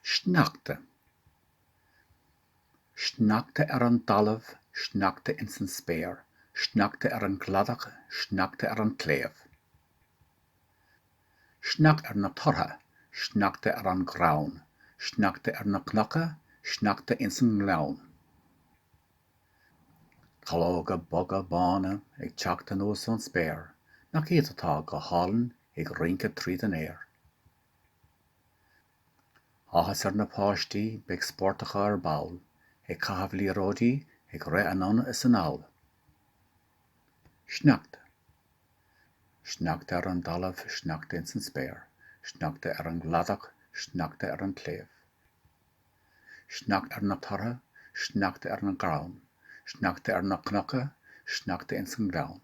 Sneachta. Sneachta an dalamh, sneachta in san spéir, sneachta an gladach, sneachta an cléamh. Sneacht na tortha, sneachta an grán, sneachta na cnocha, sneachta in san ngleann. Calóga boga bána ag teachta nó san spéir, nach iad atá go hálan ag rinca tríd an air. Áthas na páistí beag sportacha ar bail, ag caithfh líróidí ag raibh anon is an ail. Sneachta. Sneachta ar an dalamh, sneachta in san spéir, sneachta ar an gladach, sneachta ar an cléamh. Sneacht na tortha, sneachta ar an grán, sneachta na cnocha, sneachta in san ngleann.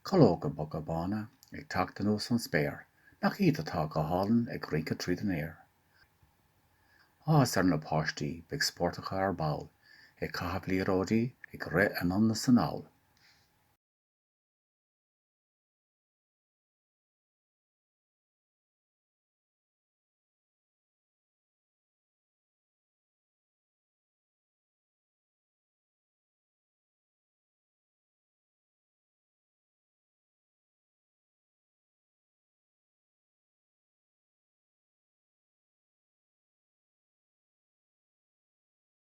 Calóga boga bána ag teachta nó san spéir, nach iad atá go hálan ag rinca tríd an air. Áthas na páistí beag sportacha ar bail, ag caithfh líróidí ag raibh anon is an ail.